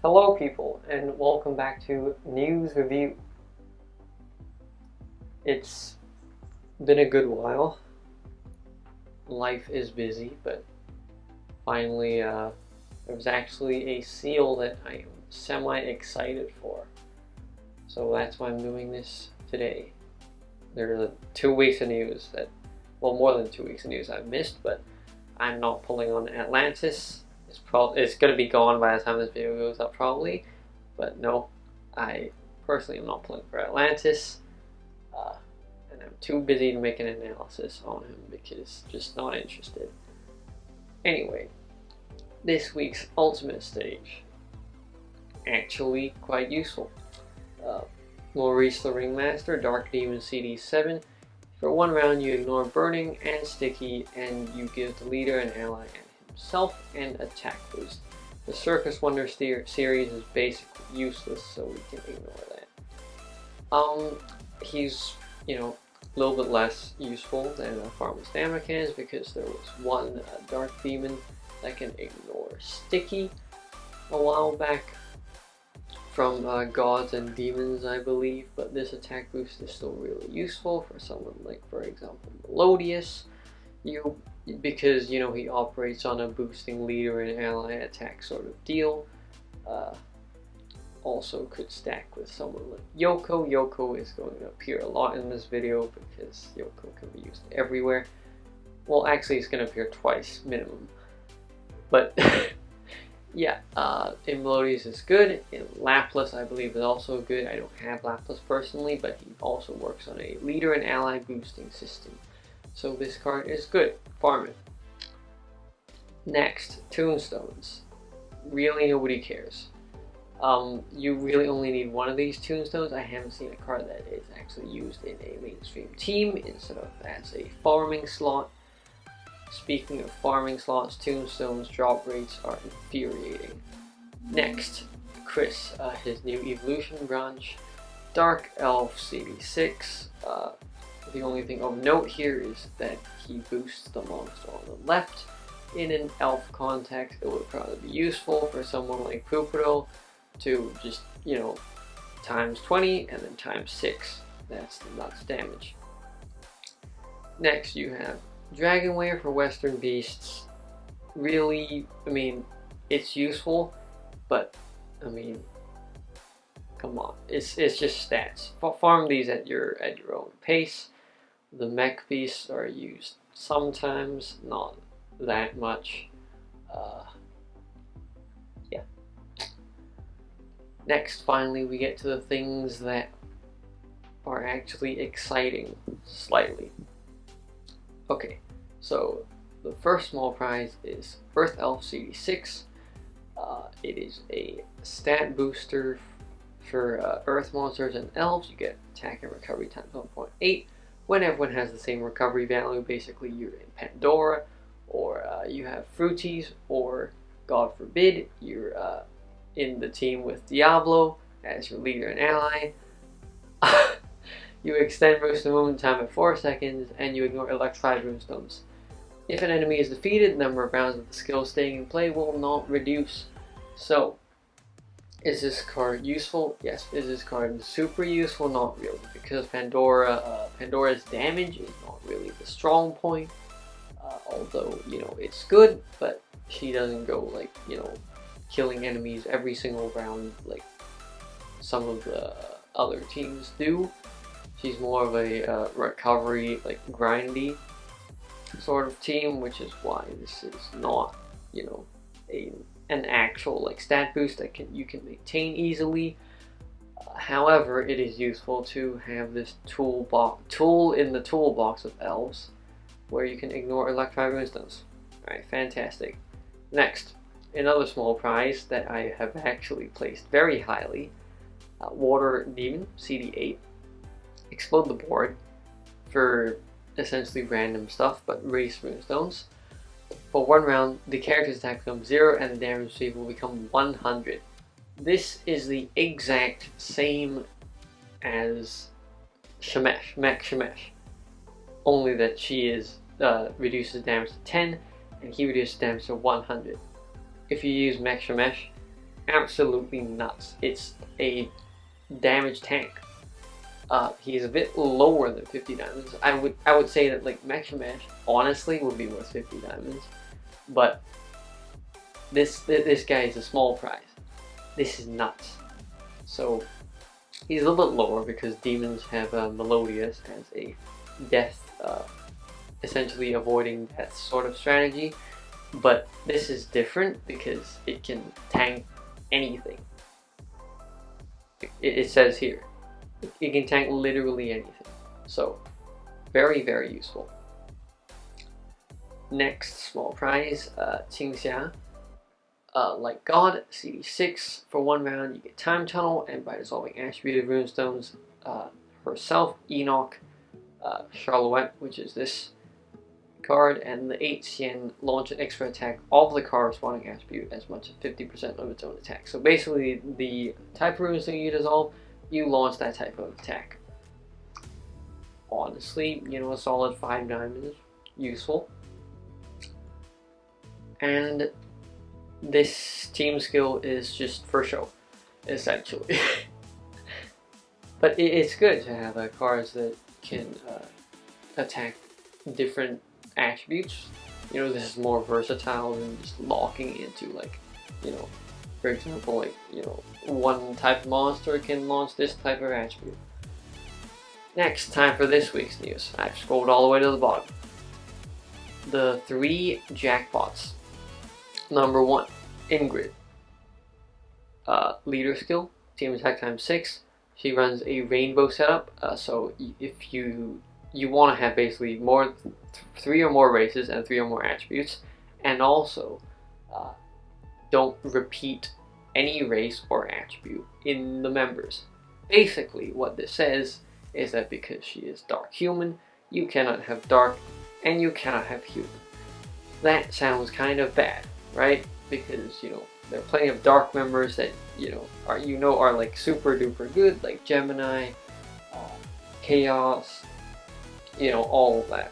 Hello people, and welcome back to News Review. It's been a good while. Life is busy, but finally there was actually a seal that I am semi-excited for. So that's why I'm doing this today. There are 2 weeks of news that, well, more than 2 weeks of news I've missed, but I'm not pulling on Atlantis. It's going to be gone by the time this video goes up probably, but no, I personally am not pulling for Atlantis, and I'm too busy to make an analysis on him because just not interested. Anyway, this week's ultimate stage, actually quite useful. Maurice the Ringmaster, Dark Demon CD7. For 1 round you ignore Burning and Sticky, and you give the leader an ally and himself and attack boost. The Circus Wonder series is basically useless, so we can ignore that. He's, a little bit less useful than Farmer's Damocans because there was one Dark Demon that can ignore Sticky a while back from Gods and Demons, I believe, but this attack boost is still really useful for someone like, for example, Melodious. Because he operates on a boosting leader and ally attack sort of deal. Also could stack with someone like Yoko. Yoko is going to appear a lot in this video because Yoko can be used everywhere. Well, actually it's going to appear twice minimum. But yeah, in Melodious is good. In Laplace I believe is also good. I don't have Laplace personally, but he also works on a leader and ally boosting system. So this card is good. Farm it. Next, Tombstones. Really nobody cares. You really only need 1 of these Tombstones. I haven't seen a card that is actually used in a mainstream team instead of as a farming slot. Speaking of farming slots, Tombstones drop rates are infuriating. Next, Chris, his new evolution branch, Dark Elf CD6. The only thing of note here is that he boosts the monster on the left. In an elf context, it would probably be useful for someone like Pupero to just, times 20 and then times 6. That's the nuts damage. Next, you have Dragonware for Western Beasts. Really, it's useful, but, come on, it's just stats. Farm these at your own pace. The mech beasts are used sometimes, not that much. Yeah. Next, finally, we get to the things that are actually exciting, slightly. Okay, so the first small prize is Earth Elf CD6. It is a stat booster for Earth monsters and elves. You get attack and recovery times 1.8. When everyone has the same recovery value. Basically you're in Pandora, or you have Fruities, or God forbid you're in the team with Diablo as your leader and ally. You extend boost the movement time at 4 seconds, and you ignore Electrified Runestones. If an enemy is defeated, the number of rounds of the skill staying in play will not reduce. So, is this card useful? Yes. Is this card super useful? Not really, because Pandora's damage is not really the strong point. Although, it's good, but she doesn't go like, killing enemies every single round like some of the other teams do. She's more of a recovery, like grindy sort of team, which is why this is not, an actual like stat boost that you can maintain easily. However, it is useful to have this tool in the toolbox of elves, where you can ignore Electrified Runestones. Alright, fantastic. Next, another small prize that I have actually placed very highly. Water Demon CD8. Explode the board for essentially random stuff, but race Runestones. For 1 round, the character's attack becomes 0 and the damage received will become 100. This is the exact same as Mech Shemesh, only that she reduces damage to 10 and he reduces damage to 100. If you use Mech Shemesh absolutely nuts. It's a damage tank. He's a bit lower than 50 diamonds. I would say that like Mecha Mash honestly would be worth 50 diamonds, but this guy is a small prize. This is nuts. So he's a little bit lower because demons have Melodious as a death, essentially avoiding death sort of strategy. But this is different because it can tank anything. It says here, it can tank literally anything. So very, very useful. Next small prize, Qingxia. Like God, CD6 for 1 round, you get Time Tunnel, and by dissolving attributed runestones, herself, Enoch, Charlouette, which is this card, and the 8 Xian launch an extra attack of the corresponding attribute as much as 50% of its own attack. So basically, the type of runes that you dissolve, you launch that type of attack. Honestly, you know, a solid 5 diamonds, useful. And this team skill is just for show, essentially. But it's good to have cards that can attack different attributes. You know, this is more versatile than just locking into, like, you know, for example, like, you know, one type of monster can launch this type of attribute. Next, time for this week's news. I've scrolled all the way to the bottom. The 3 jackpots. Number 1, Ingrid. Leader skill, team attack times 6. She runs a rainbow setup, so if you want to have basically 3 or more races and 3 or more attributes, and also don't repeat any race or attribute in the members. Basically, what this says is that because she is dark human, you cannot have dark, and you cannot have human. That sounds kind of bad, right? Because, you know, there are plenty of dark members that, you know, are like super duper good, like Gemini, Chaos, you know, all of that.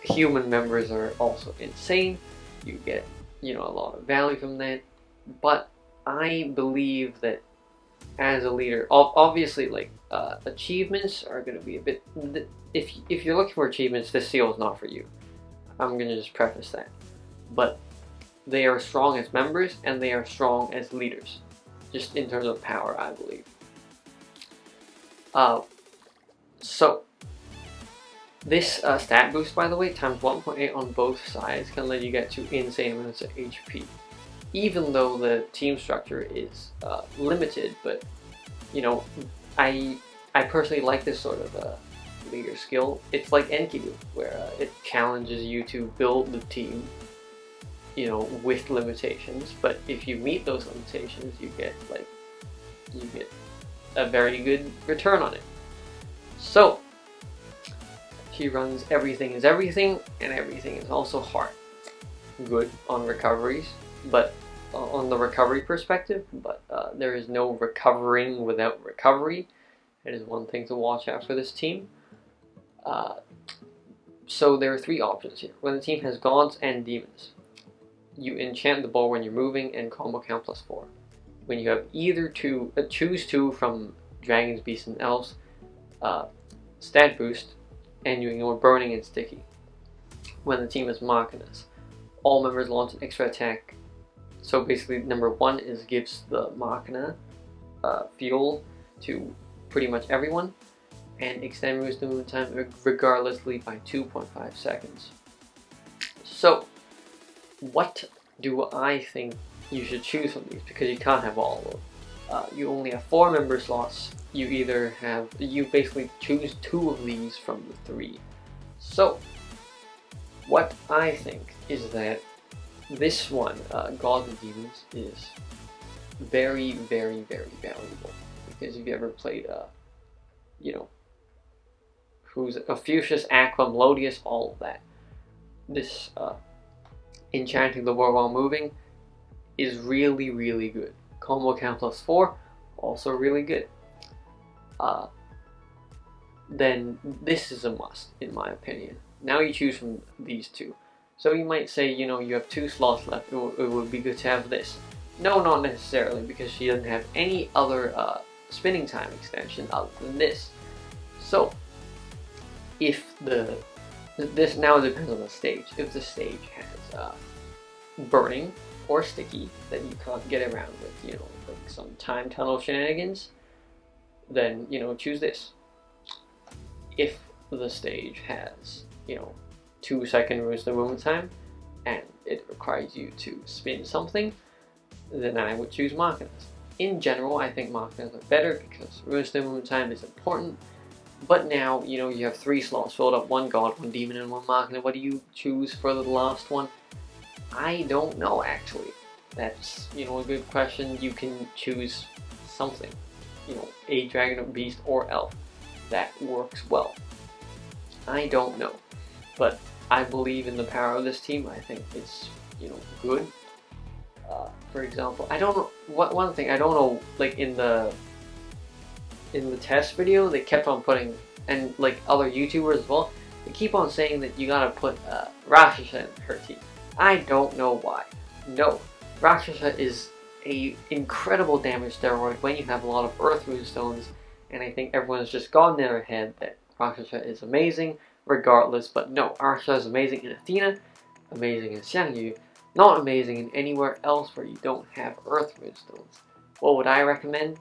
Human members are also insane. You get, you know, a lot of value from that. But I believe that as a leader, obviously, like, achievements are going to be a bit, if you're looking for achievements, this seal is not for you. I'm going to just preface that. But they are strong as members, and they are strong as leaders, just in terms of power, I believe. So this stat boost, by the way, times 1.8 on both sides, can let you get to insane amounts of HP. Even though the team structure is limited, but, you know, I personally like this sort of leader skill. It's like Enkidu, where it challenges you to build the team, you know, with limitations. But if you meet those limitations, you get a very good return on it. So she runs everything is everything, and everything is also hard. Good on recoveries, but on the recovery perspective, but there is no recovering without recovery. That is one thing to watch out for this team. So there are 3 options here. When the team has gods and demons, you enchant the ball when you're moving and combo count +4. When you have either choose 2 from dragons, beasts, and elves, stat boost, and you ignore burning and sticky. When the team has machinas, all members launch an extra attack. So basically, number 1 gives the machina fuel to pretty much everyone, and extend moves to move time regardlessly by 2.5 seconds. So, what do I think you should choose from these? Because you can't have all of them. You only have 4 member slots. You basically choose 2 of these from the 3. So, what I think is that this one, Gods and Demons, is very, very, very valuable. Because if you ever played, you know, who's Ophiuchus, Aqua, Melodious, all of that, this enchanting the world while moving is really, really good. Combo count +4, also really good. Then this is a must, in my opinion. Now you choose from these 2. So you might say, you know, you have 2 slots left, it would be good to have this. No, not necessarily, because she doesn't have any other spinning time extension other than this. So, if this now depends on the stage. If the stage has burning or sticky that you can't get around with, you know, like some time tunnel shenanigans, then, you know, choose this. If the stage has, you know, 2-second Runestone movement time and it requires you to spin something, then I would choose Machinas. In general, I think Machinas are better because Runestone movement time is important. But now, you know, you have 3 slots filled up, 1 god, 1 demon, and 1 Machina. What do you choose for the last one? I don't know, actually. That's, you know, a good question. You can choose something. You know, a dragon, a beast, or elf. That works well. I don't know. But I believe in the power of this team. I think it's, you know, good. For example, I don't know, one thing, I don't know, like in the test video, they kept on putting, and like other YouTubers as well, they keep on saying that you gotta put Rakshasa in her team. I don't know why. No, Rakshasa is a incredible damage steroid when you have a lot of Earth Runestones, and I think everyone's just gotten in their head that Rakshasa is amazing regardless, but no, Rakshasa is amazing in Athena, amazing in Xiangyu, not amazing in anywhere else where you don't have Earth Runestones. What would I recommend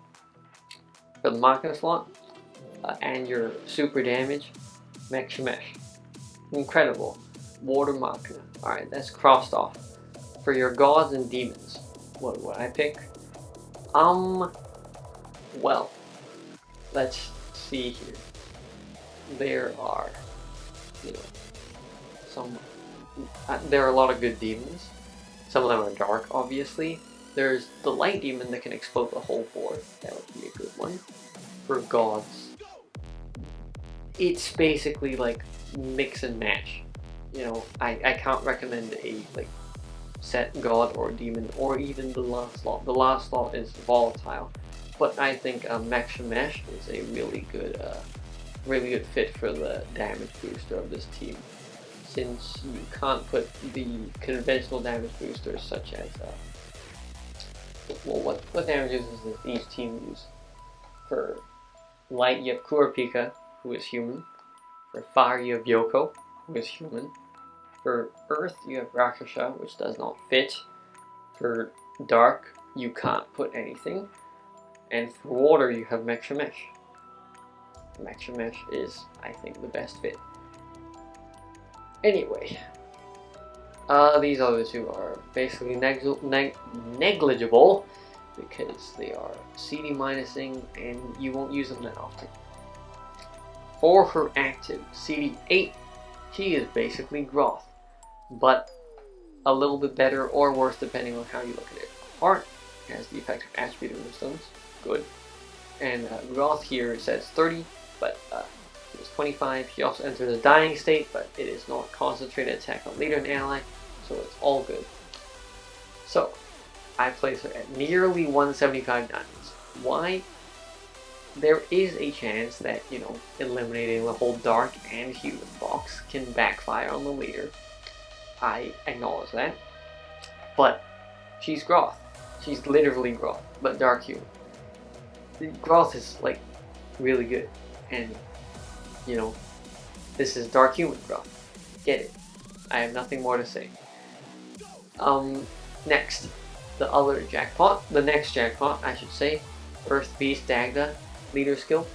for the Machina slot and your super damage? Mech Shemesh. Incredible. Water Machina. Alright, that's crossed off. For your gods and demons, what would I pick? Well, let's see here. There are, you know, there are a lot of good demons. Some of them are dark, obviously. There's the light demon that can explode the whole board. That would be a good one. For gods, it's basically like mix and match. You know, I can't recommend a like set god or demon or even the last slot. The last slot is volatile, but I think Mech Shemesh is a really good fit for the damage booster of this team. Since you can't put the conventional damage boosters such as well, what damages does each team use? For light, you have Kurapika, who is human. For fire, you have Yoko, who is human. For earth, you have Rakshasa, which does not fit. For dark, you can't put anything. And for water, you have Mech Shemesh. Mech Shemesh is, I think, the best fit. Anyway, these other two are basically negligible because they are CD minusing and you won't use them that often. For her active CD 8, she is basically Groth, but a little bit better or worse depending on how you look at it. Heart has the effect of attributed Runestones, good, and Groth here says 30, but it's 25. She also enters a dying state, but it is not concentrated attack on leader and ally, so it's all good. So, I place her at nearly 175 diamonds. Why? There is a chance that, you know, eliminating the whole dark and human box can backfire on the leader. I acknowledge that. But she's Groth. She's literally Groth, but dark human. Groth is, like, really good. And, you know, this is dark human Groth. Get it. I have nothing more to say. Next. The other jackpot. The next jackpot, I should say. Earth Beast Dagda. Leader skill.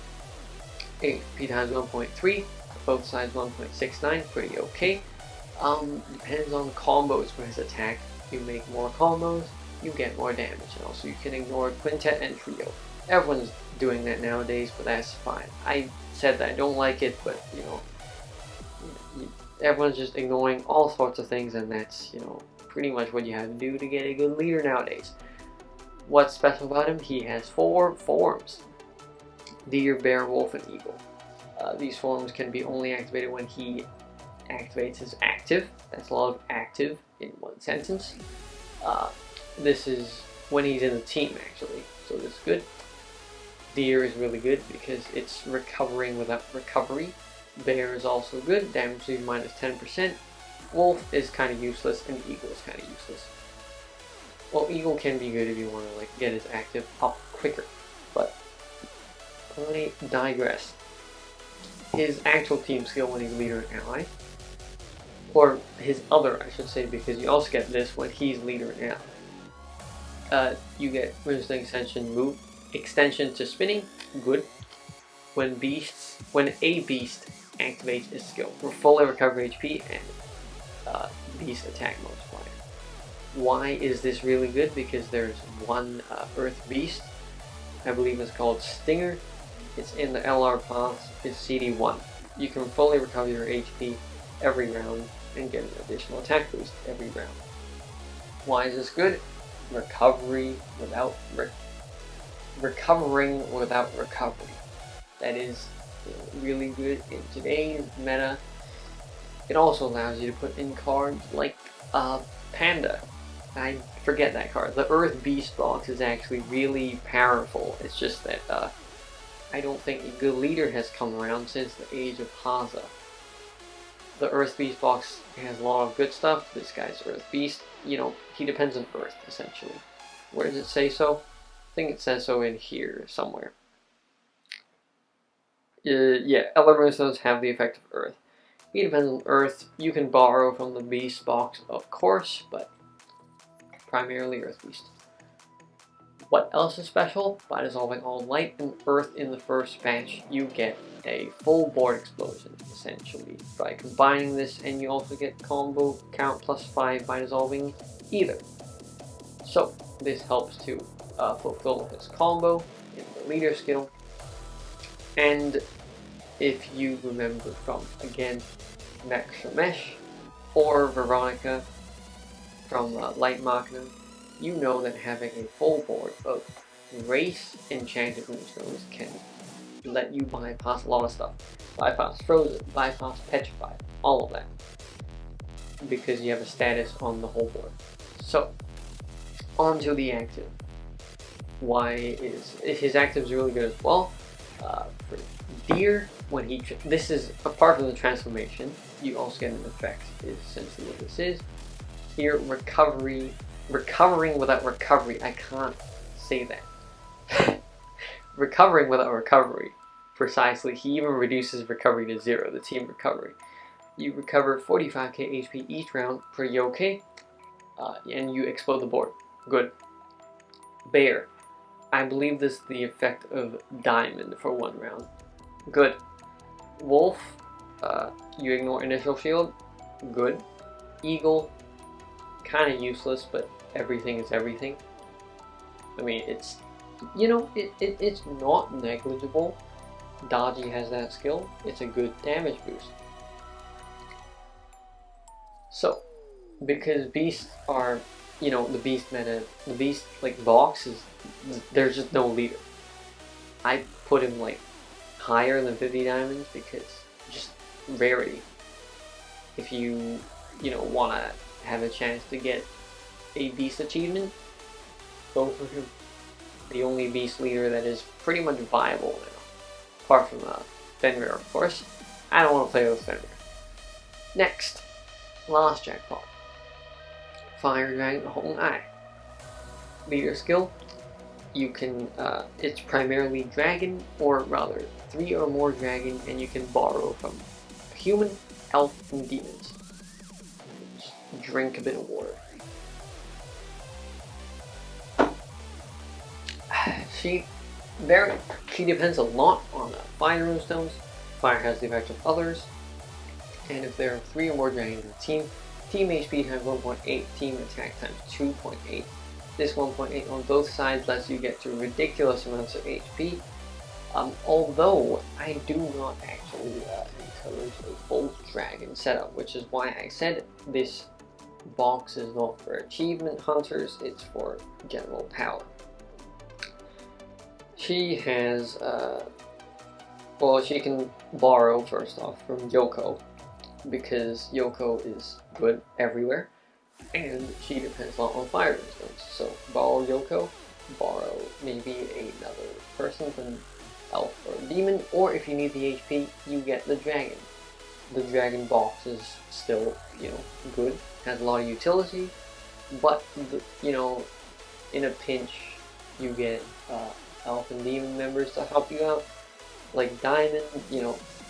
HP times 1.3. Both sides 1.69. Pretty okay. Depends on combos for his attack. You make more combos, you get more damage. And also you can ignore Quintet and Trio. Everyone's doing that nowadays, but that's fine. I said that I don't like it, but you know, everyone's just ignoring all sorts of things, and that's, you know, pretty much what you have to do to get a good leader nowadays. What's special about him? He has 4 forms. Deer, Bear, Wolf, and Eagle. These forms can be only activated when he activates his active. That's a lot of active in one sentence. This is when he's in the team, actually, so this is good. Deer is really good because it's recovering without recovery. Bear is also good, damage to minus 10%. Wolf is kind of useless, and Eagle is kind of useless. Well, Eagle can be good if you want to like get his active up quicker, but I digress. His actual team skill when he's leader and ally, or his other, I should say, because you also get this when he's leader and ally. You get resistant extension move extension to spinning, good. When a beast activates his skill, for fully recover HP and beast attack multiplier. Why is this really good? Because there's one Earth Beast, I believe it's called Stinger. It's in the LR pass, it's CD1. You can fully recover your HP every round and get an additional attack boost every round. Why is this good? Recovering without recovery. That is really good in today's meta. It also allows you to put in cards like Panda. I forget that card. The Earth Beast box is actually really powerful. It's just that I don't think a good leader has come around since the age of Haza. The Earth Beast box has a lot of good stuff. This guy's Earth Beast. You know, he depends on Earth, essentially. Where does it say so? I think it says so in here somewhere. Yeah, Elementals have the effect of Earth. He depends on Earth. You can borrow from the Beast box, of course, but primarily Earth Beast. What else is special? By dissolving all light and earth in the first batch, you get a full board explosion, essentially. By combining this, and you also get combo count +5 by dissolving either. So, this helps to fulfill his combo in the leader skill. And if you remember from, again, Mesh or Veronica from Light Machina, you know that having a full board of race enchanted runestones can let you bypass a lot of stuff. Bypass Frozen, bypass Petrified, all of that. Because you have a status on the whole board. So, on to the active. His active is really good as well. For Deer, when this is apart from the transformation, you also get an effect, is essentially what this is. Here, recovering without recovery. I can't say that. Recovering without recovery. Precisely. He even reduces recovery to 0, the team recovery. You recover 45k HP each round per Yoke, and you explode the board. Good. Bear. I believe this is the effect of Diamond for 1 round. Good. Wolf. You ignore initial shield. Good. Eagle. Kind of useless, but everything is everything. I mean, it's, you know, it's not negligible. Dodgy has that skill. It's a good damage boost. So, because beasts are, you know, the beast meta, the beast like box is, there's just no leader. I put him like higher than 50 diamonds because just rarity. If you know, want to have a chance to get a beast achievement, go for him. The only beast leader that is pretty much viable now. Apart from Fenrir, of course. I don't want to play with Fenrir. Next, last jackpot. Fire Dragon Hong Ai. Leader skill. You can, it's primarily dragon, or rather 3 or more dragon, and you can borrow from human, elf, and demons. Drink a bit of water. She depends a lot on fire runestones. Fire has the effect of others, and if there are 3 or more dragons in the team, team HP times 1.8, team attack times 2.8. This 1.8 on both sides lets you get to ridiculous amounts of HP. Although I do not actually encourage a bolt dragon setup, which is why I said this box is not for achievement hunters, it's for general power. She has, well, she can borrow first off from Yoko, because Yoko is good everywhere, and she depends a lot on fire resistance. So borrow Yoko, borrow maybe another person from elf or demon, or if you need the HP, you get the dragon. The dragon box is still, you know, good, has a lot of utility, but you know, in a pinch, you get elf and demon members to help you out, like Diamond,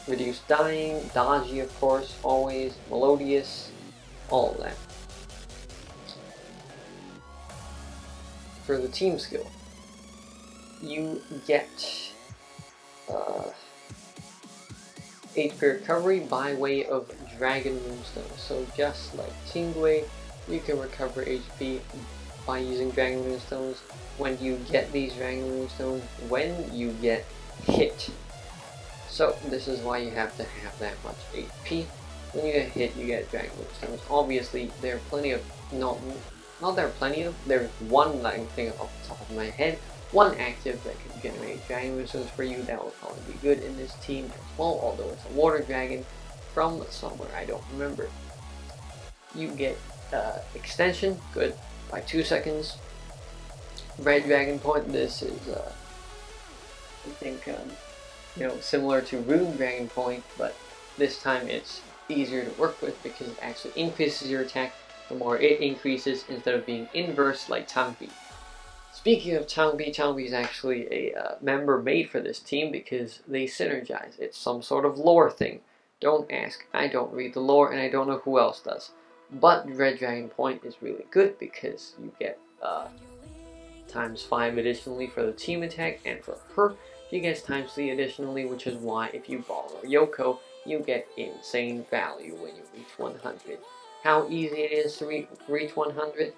reduce dying, Dodgy of course, always, Melodious, all of that. For the team skill, you get HP recovery by way of Dragon Moonstone. So just like Tingwei, you can recover HP by using Dragon Moonstones. When you get these Dragon Moonstones, when you get hit. So this is why you have to have that much HP. When you get hit, you get Dragon Moonstones. Obviously, there are plenty of, there's one that I can think of off the top of my head. One active that can generate Dragon Moonstones for you that will probably be good in this team as well, although it's a water dragon from somewhere I don't remember. You get extension, good, by 2 seconds. Red Dragon Point, this is I think similar to Runedragon Point, but this time it's easier to work with because it actually increases your attack the more it increases instead of being inverse like Tangbi. Speaking of Tangbi, Tangbi is actually a member made for this team because they synergize. It's some sort of lore thing. Don't ask, I don't read the lore and I don't know who else does. But Red Dragon Point is really good because you get ×5 additionally for the team attack, and for her, she gets ×3 additionally, which is why if you borrow Yoko, you get insane value when you reach 100. How easy it is to reach 100?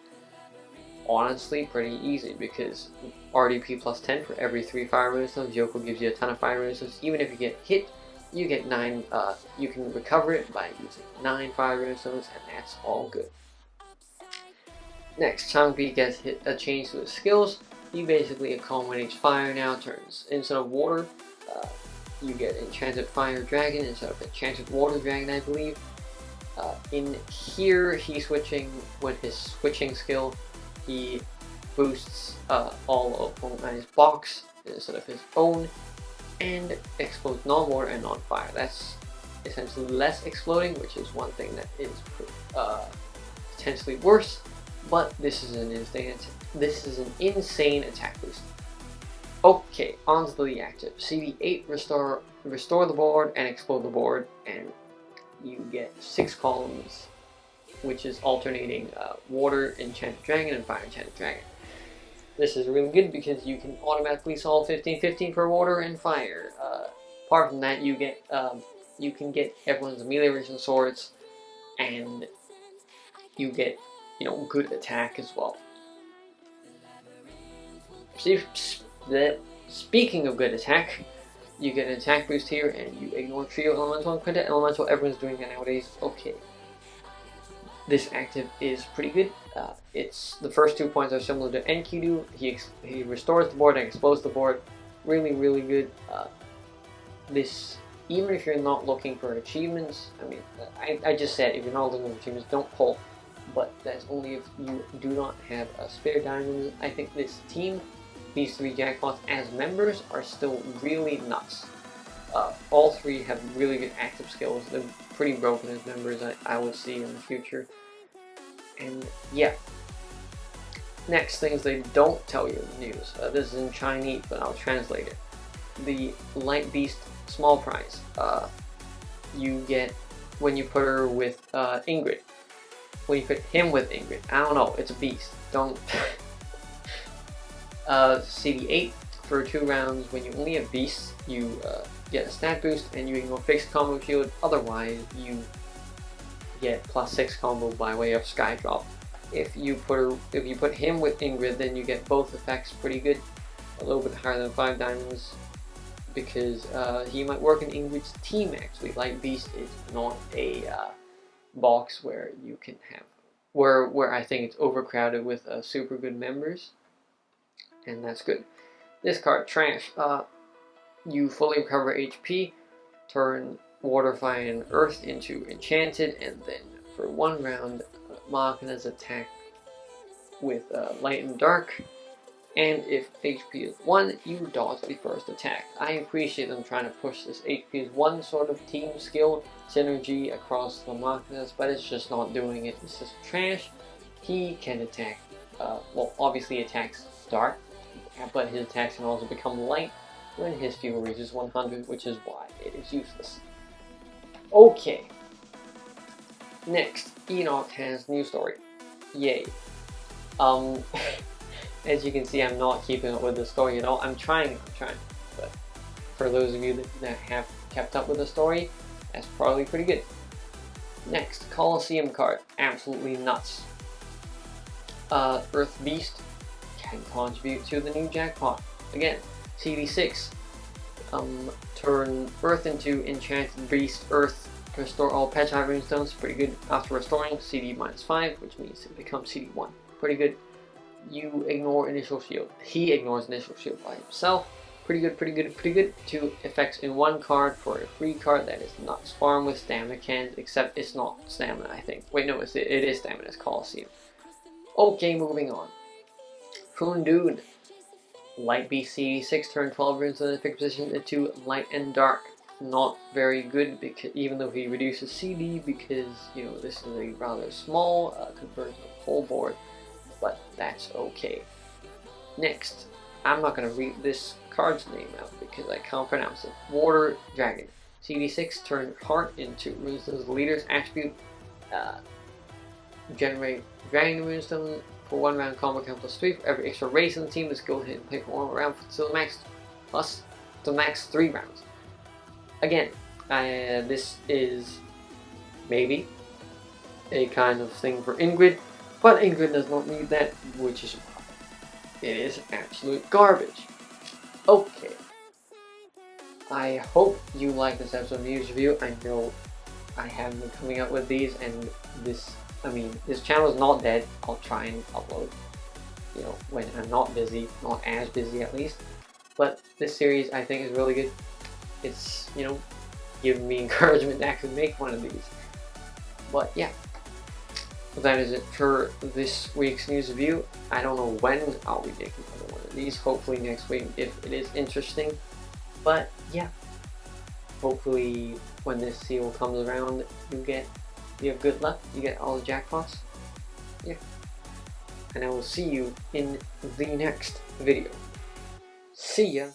Honestly, pretty easy, because RDP plus 10 for every 3 fire moonstones. Yoko gives you a ton of fire moonstones. Even if you get hit, you get 9, you can recover it by using 9 fire moonstones, and that's all good. Next, Changbi gets a change to his skills. He basically accommodates fire now, turns, instead of water, you get Enchanted Fire Dragon instead of Enchanted Water Dragon, I believe. In here, he's switching with his switching skill. He boosts all of Fortnite's box instead of his own, and explodes non-water and non-fire. That's essentially less exploding, which is one thing that is potentially worse. But this is an insane attack boost. Okay, on to the active. CD8 restore the board and explode the board, and you get 6 columns, which is alternating water enchanted dragon and fire enchanted dragon. This is really good because you can automatically solve 15-15 for water and fire. Apart from that, you can get everyone's amelioration swords, and you get good attack as well. Speaking of good attack, you get an attack boost here, and you ignore trio, elemental, and quintet elemental. Everyone's doing that nowadays. Okay, this active is pretty good. It's the first 2 points are similar to Enkidu. He restores the board and explodes the board. Really, really good. This, even if you're not looking for achievements, I mean, I just said if you're not looking for achievements, don't pull. But that's only if you do not have a spare diamond. I think this team, these 3 Jackpots as members, are still really nuts. All 3 have really good active skills. They're pretty broken as members, I would see in the future. And yeah. Next, things they don't tell you in the news. This is in Chinese, but I'll translate it. The Light Beast small prize. You get when you put her with Ingrid. When you put him with Ingrid. I don't know, it's a beast. Don't... CD8 for 2 rounds. When you only have beasts, you get a stat boost and you ignore fixed combo shield. Otherwise, you get +6 combo by way of Sky Drop. If you put him with Ingrid, then you get both effects pretty good. A little bit higher than 5 diamonds, because he might work in Ingrid's team actually. Light Beast is not a box where you can have where I think it's overcrowded with super good members, and that's good. This card, Trash. You fully recover HP, turn Water, Fire, and Earth into Enchanted, and then for 1 round, Machina's attack with Light and Dark. And if HP is 1, you dodge the first attack. I appreciate them trying to push this HP is 1 sort of team skill synergy across the Machinas, but it's just not doing it. This is Trash. He can attack well, obviously attacks dark, but his attacks can also become light when his fuel reaches 100, which is why it is useless. Okay. Next, Enoch has new story. Yay. As you can see, I'm not keeping up with the story at all. I'm trying, but for those of you that have kept up with the story, that's probably pretty good. Next, Colosseum card, absolutely nuts. Earth Beast can contribute to the new jackpot. Again, CD6, turn Earth into Enchanted Beast Earth, restore all Petrified Runestones, pretty good. After restoring, CD -5, which means it becomes CD1, pretty good. You ignore initial shield. He ignores initial shield by himself. Pretty good. 2 effects in 1 card for a free card that is not farmed with stamina cans, except it's not stamina, I think. Wait, no, it is stamina, it's Colosseum. Okay, moving on. Hundun. Light Beast CD6, turn 12 runes in the fixed position into light and dark. Not very good, because even though he reduces CD, because, you know, this is a rather small conversion of whole board, but that's okay. Next, I'm not going to read this card's name out because I can't pronounce it. Water Dragon. CD6, turn Heart into Runestone's leader's attribute. Generate Dragon Runestone for 1 round combo count +3 for every extra race in the team. This go ahead and play for 1 round to the max, plus the max 3 rounds. Again, this is maybe a kind of thing for Ingrid, but Ingrid does not need that, which is why it is absolute garbage. Okay. I hope you like this episode of News Review. I know I haven't been coming up with these, and this channel is not dead. I'll try and upload, you know, when I'm not busy, not as busy at least. But this series I think is really good. It's, you know, giving me encouragement to actually make one of these. But yeah, that is it for this week's news review. I don't know when I'll be making another one of these. Hopefully next week if it is interesting. But yeah, hopefully when this seal comes around, you have good luck. You get all the jackpots. Yeah, and I will see you in the next video. See ya.